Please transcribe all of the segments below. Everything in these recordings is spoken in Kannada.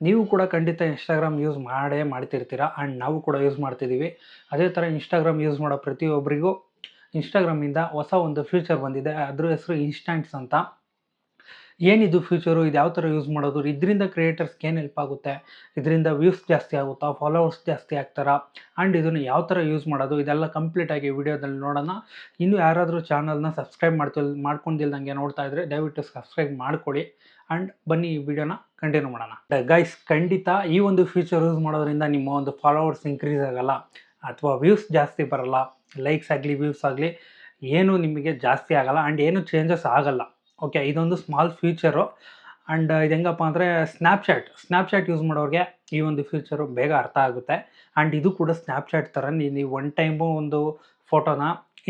ನೀವು ಕೂಡ ಖಂಡಿತ ಇನ್ಸ್ಟಾಗ್ರಾಮ್ ಯೂಸ್ ಮಾಡೇ ಮಾಡ್ತಿರ್ತೀರ ಆ್ಯಂಡ್ ನಾವು ಕೂಡ ಯೂಸ್ ಮಾಡ್ತಿದ್ದೀವಿ. ಅದೇ ಥರ ಇನ್ಸ್ಟಾಗ್ರಾಮ್ ಯೂಸ್ ಮಾಡೋ ಪ್ರತಿಯೊಬ್ಬರಿಗೂ ಇನ್ಸ್ಟಾಗ್ರಾಮಿಂದ ಹೊಸ ಒಂದು ಫೀಚರ್ ಬಂದಿದೆ. ಅದ್ರ ಹೆಸರು ಇನ್ಸ್ಟಂಟ್ಸ್ ಅಂತ. ಏನಿದು ಫ್ಯೂಚರು, ಇದು ಯಾವ ಥರ ಯೂಸ್ ಮಾಡೋದು, ಇದರಿಂದ ಕ್ರಿಯೇಟರ್ಸ್ಗೆ ಏನು ಹೆಲ್ಪ್ ಆಗುತ್ತೆ, ಇದರಿಂದ ವ್ಯೂಸ್ ಜಾಸ್ತಿ ಆಗುತ್ತಾ, ಫಾಲೋವರ್ಸ್ ಜಾಸ್ತಿ ಆಗ್ತಾರಾ, ಆ್ಯಂಡ್ ಇದನ್ನು ಯಾವ ಥರ ಯೂಸ್ ಮಾಡೋದು, ಇದೆಲ್ಲ ಕಂಪ್ಲೀಟಾಗಿ ವಿಡಿಯೋದಲ್ಲಿ ನೋಡೋಣ. ಇನ್ನು ಯಾರಾದರೂ ಚಾನಲ್ನ ಸಬ್ಸ್ಕ್ರೈಬ್ ಮಾಡ್ಕೊಂಡಿಲ್ದಂಗೆ ನೋಡ್ತಾ ಇದ್ದರೆ ದಯವಿಟ್ಟು ಸಬ್ಸ್ಕ್ರೈಬ್ ಮಾಡ್ಕೊಳ್ಳಿ. ಆ್ಯಂಡ್ ಬನ್ನಿ ಈ ವಿಡಿಯೋನ ಕಂಟಿನ್ಯೂ ಮಾಡೋಣ. ಗೈಸ್, ಖಂಡಿತ ಈ ಒಂದು ಫೀಚರ್ ಯೂಸ್ ಮಾಡೋದ್ರಿಂದ ನಿಮ್ಮ ಒಂದು ಫಾಲೋವರ್ಸ್ ಇನ್ಕ್ರೀಸ್ ಆಗೋಲ್ಲ, ಅಥವಾ ವ್ಯೂಸ್ ಜಾಸ್ತಿ ಬರೋಲ್ಲ, ಲೈಕ್ಸ್ ಆಗಲಿ ವ್ಯೂಸ್ ಆಗಲಿ ಏನೂ ನಿಮಗೆ ಜಾಸ್ತಿ ಆಗೋಲ್ಲ, ಆ್ಯಂಡ್ ಏನು ಚೇಂಜಸ್ ಆಗೋಲ್ಲ. ಓಕೆ, ಇದೊಂದು ಸ್ಮಾಲ್ ಫೀಚರು. ಆ್ಯಂಡ್ ಇದು ಹೆಂಗಪ್ಪ ಅಂದರೆ ಸ್ನ್ಯಾಪ್ಚಾಟ್ ಯೂಸ್ ಮಾಡೋರಿಗೆ ಈ ಒಂದು ಫೀಚರು ಬೇಗ ಅರ್ಥ ಆಗುತ್ತೆ. ಆ್ಯಂಡ್ ಇದು ಕೂಡ ಸ್ನ್ಯಾಪ್ಚಾಟ್ ಥರ ನೀವು ಒನ್ ಟೈಮು ಒಂದು ಫೋಟೋನ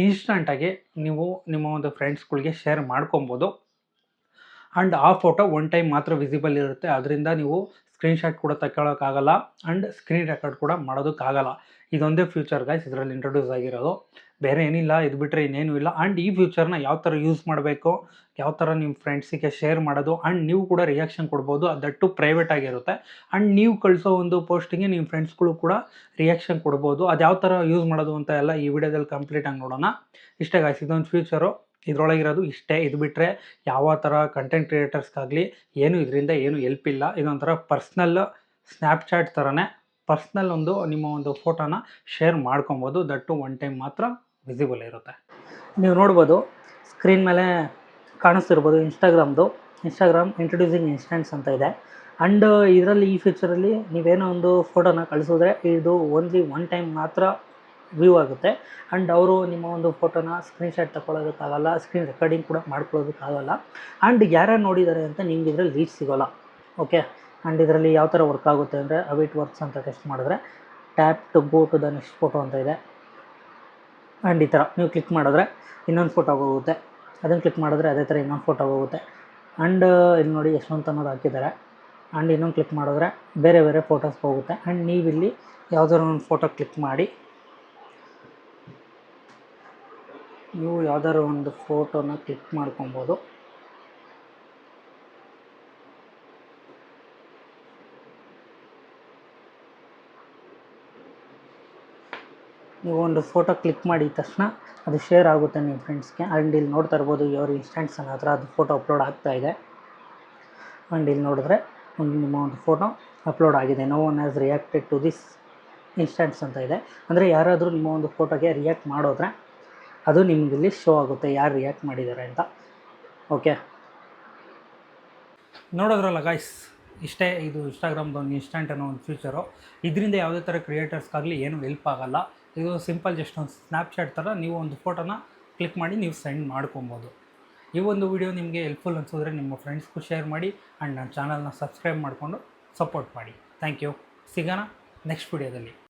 ಇನ್ಸ್ಟಂಟಾಗಿ ನೀವು ನಿಮ್ಮ ಒಂದು ಫ್ರೆಂಡ್ಸ್ಗಳಿಗೆ ಶೇರ್ ಮಾಡ್ಕೊಬೋದು. ಆ್ಯಂಡ್ ಆ ಫೋಟೋ ಒನ್ ಟೈಮ್ ಮಾತ್ರ ವಿಸಿಬಲ್ ಇರುತ್ತೆ. ಅದರಿಂದ ನೀವು ಸ್ಕ್ರೀನ್ಶಾಟ್ ಕೂಡ ತಗೊಳ್ಳೋಕ್ಕಾಗಲ್ಲ ಆ್ಯಂಡ್ ಸ್ಕ್ರೀನ್ ರೆಕಾರ್ಡ್ ಕೂಡ ಮಾಡೋದಕ್ಕಾಗಲ್ಲ. ಇದೊಂದೇ ಫ್ಯೂಚರ್ ಗೈಸ್ ಇದರಲ್ಲಿ ಇಂಟ್ರೊಡ್ಯೂಸ್ ಆಗಿರೋದು, ಬೇರೆ ಏನಿಲ್ಲ. ಇದು ಬಿಟ್ಟರೆ ಇನ್ನೇನು ಇಲ್ಲ. ಆ್ಯಂಡ್ ಈ ಫ್ಯೂಚರ್ನ ಯಾವ ಥರ ಯೂಸ್ ಮಾಡಬೇಕು, ಯಾವ ಥರ ನಿಮ್ಮ ಫ್ರೆಂಡ್ಸಿಗೆ ಶೇರ್ ಮಾಡೋದು, ಆ್ಯಂಡ್ ನೀವು ಕೂಡ ರಿಯಾಕ್ಷನ್ ಕೊಡ್ಬೋದು. ಅದಟ್ಟು ಪ್ರೈವೇಟ್ ಆಗಿರುತ್ತೆ. ಆ್ಯಂಡ್ ನೀವು ಕಳಿಸೋ ಒಂದು ಪೋಸ್ಟಿಗೆ ನಿಮ್ಮ ಫ್ರೆಂಡ್ಸ್ಗಳು ಕೂಡ ರಿಯಾಕ್ಷನ್ ಕೊಡ್ಬೋದು. ಅದು ಯಾವ ಥರ ಯೂಸ್ ಮಾಡೋದು ಅಂತ ಎಲ್ಲ ಈ ವಿಡಿಯೋದಲ್ಲಿ ಕಂಪ್ಲೀಟಾಗಿ ನೋಡೋಣ. ಇಷ್ಟೇ ಗಾಯ್ಸ್, ಇದೊಂದು ಫ್ಯೂಚರು, ಇದರೊಳಗಿರೋದು ಇಷ್ಟೇ. ಇದು ಬಿಟ್ಟರೆ ಯಾವ ಥರ ಕಂಟೆಂಟ್ ಕ್ರಿಯೇಟರ್ಸ್ಗಾಗಲಿ ಇದರಿಂದ ಏನು ಹೆಲ್ಪ್ ಇಲ್ಲ. ಇದೊಂಥರ ಪರ್ಸ್ನಲ್ ಸ್ನ್ಯಾಪ್ಚಾಟ್ ಥರನೇ ಪರ್ಸ್ನಲ್ ನಿಮ್ಮ ಒಂದು ಫೋಟೋನ ಶೇರ್ ಮಾಡ್ಕೊಬೋದು. ದಟ್ಟು ಒನ್ ಟೈಮ್ ಮಾತ್ರ ವಿಸಿಬಲ್ ಇರುತ್ತೆ. ನೀವು ನೋಡ್ಬೋದು ಸ್ಕ್ರೀನ್ ಮೇಲೆ ಕಾಣಿಸ್ತಿರ್ಬೋದು ಇನ್ಸ್ಟಾಗ್ರಾಮ್ ಇಂಟ್ರೊಡ್ಯೂಸಿಂಗ್ ಇನ್ಸ್ಟೆಂಟ್ಸ್ ಅಂತ ಇದೆ. ಆ್ಯಂಡ್ ಇದರಲ್ಲಿ ಈ ಫೀಚರಲ್ಲಿ ನೀವೇನೋ ಒಂದು ಫೋಟೋನ ಕಳಿಸಿದ್ರೆ ಇದು ಓನ್ಲಿ ಒನ್ ಟೈಮ್ ಮಾತ್ರ ವ್ಯೂ ಆಗುತ್ತೆ. ಆ್ಯಂಡ್ ಅವರು ನಿಮ್ಮ ಒಂದು ಫೋಟೋನ ಸ್ಕ್ರೀನ್ಶಾಟ್ ತಗೊಳ್ಳೋದಕ್ಕಾಗಲ್ಲ, ಸ್ಕ್ರೀನ್ ರೆಕಾರ್ಡಿಂಗ್ ಕೂಡ ಮಾಡ್ಕೊಳ್ಳೋದಕ್ಕಾಗಲ್ಲ. ಆ್ಯಂಡ್ ಯಾರ್ಯಾರು ನೋಡಿದ್ದಾರೆ ಅಂತ ನಿಮ್ಗೆ ಇದರಲ್ಲಿ ರೀಚ್ ಸಿಗೋಲ್ಲ. ಓಕೆ, ಆ್ಯಂಡ್ ಇದರಲ್ಲಿ ಯಾವ ಥರ ವರ್ಕ್ ಆಗುತ್ತೆ ಅಂದರೆ ಇಟ್ ವರ್ಕ್ಸ್ ಅಂತ ಟೆಸ್ಟ್ ಮಾಡಿದ್ರೆ tap to go to the next photo ಅಂತ ಇದೆ. ಆ್ಯಂಡ್ ಈ ಥರ ನೀವು ಕ್ಲಿಕ್ ಮಾಡಿದ್ರೆ ಇನ್ನೊಂದು ಫೋಟೋ ಹೋಗುತ್ತೆ, ಅದನ್ನು ಕ್ಲಿಕ್ ಮಾಡಿದ್ರೆ ಅದೇ ಥರ ಇನ್ನೊಂದು ಫೋಟೋ ಹೋಗುತ್ತೆ. ಆ್ಯಂಡ್ ಇಲ್ಲಿ ನೋಡಿ ಯಶವಂತ್ ಅನ್ನೋದು ಹಾಕಿದ್ದಾರೆ. ಆ್ಯಂಡ್ ಇನ್ನೊಂದು ಕ್ಲಿಕ್ ಮಾಡಿದ್ರೆ ಬೇರೆ ಬೇರೆ ಫೋಟೋಸ್ ಹೋಗುತ್ತೆ. ಆ್ಯಂಡ್ ನೀವಿಲ್ಲಿ ಯಾವುದಾದ್ರು ಒಂದು ಫೋಟೋ ಕ್ಲಿಕ್ ಮಾಡಿ ನೀವು ಯಾವುದಾದ್ರು ಒಂದು ಫೋಟೋನ ಕ್ಲಿಕ್ ಮಾಡ್ಕೊಬೋದು. ನೀವು ಒಂದು ಫೋಟೋ ಕ್ಲಿಕ್ ಮಾಡಿದ ತಕ್ಷಣ ಅದು ಶೇರ್ ಆಗುತ್ತೆ ನಿಮ್ಮ ಫ್ರೆಂಡ್ಸ್ಗೆ. ಆ್ಯಂಡ್ ಇಲ್ಲಿ ನೋಡ್ತಾ ಇರ್ಬೋದು your ಇನ್ಸ್ಟೆಂಟ್ಸ್ ಅನ್ನೋ ಹತ್ರ ಅದು ಫೋಟೋ ಅಪ್ಲೋಡ್ ಆಗ್ತಾ ಇದೆ. ಆ್ಯಂಡ್ ಇಲ್ಲಿ ನೋಡಿದ್ರೆ ನಿಮ್ಮ ಒಂದು ಫೋಟೋ ಅಪ್ಲೋಡ್ ಆಗಿದೆ. No one has reacted to this instance ಅಂತ ಇದೆ. ಅಂದರೆ ಯಾರಾದರೂ ನಿಮ್ಮ ಒಂದು ಫೋಟೋಗೆ ರಿಯಾಕ್ಟ್ ಮಾಡೋದ್ರೆ ಅದು ನಿಮಗಿಲ್ಲಿ ಶೋ ಆಗುತ್ತೆ ಯಾರು ರಿಯಾಕ್ಟ್ ಮಾಡಿದ್ದಾರೆ ಅಂತ. ಓಕೆ, ನೋಡೋದ್ರಲ್ಲ ಗಾಯ್ಸ್, ಇಷ್ಟೇ. ಇದು ಇನ್ಸ್ಟಾಗ್ರಾಮ್ದು ಒಂದು ಇನ್ಸ್ಟಂಟ್ ಅನ್ನೋ ಒಂದು ಫೀಚರು. ಇದರಿಂದ ಯಾವುದೇ ಥರ ಕ್ರಿಯೇಟರ್ಸ್ಗಾಗಲಿ ಏನೂ ಹೆಲ್ಪ್ ಆಗೋಲ್ಲ. ಇದು ಸಿಂಪಲ್ ಜಸ್ಟ್ ಒಂದು ಸ್ನ್ಯಾಪ್ಚಾಟ್ ಥರ ನೀವು ಒಂದು ಫೋಟೋನ ಕ್ಲಿಕ್ ಮಾಡಿ ನೀವು ಸೆಂಡ್ ಮಾಡ್ಕೊಬೋದು. ಈ ಒಂದು ವಿಡಿಯೋ ನಿಮಗೆ ಹೆಲ್ಪ್ಫುಲ್ ಅನಿಸಿದ್ರೆ ನಿಮ್ಮ ಫ್ರೆಂಡ್ಸ್ಗೂ ಶೇರ್ ಮಾಡಿ. ಆ್ಯಂಡ್ ನನ್ನ ಚಾನಲ್ನ ಸಬ್ಸ್ಕ್ರೈಬ್ ಮಾಡಿಕೊಂಡು ಸಪೋರ್ಟ್ ಮಾಡಿ. Thank you. ಸಿಗೋಣ ನೆಕ್ಸ್ಟ್ ವಿಡಿಯೋದಲ್ಲಿ.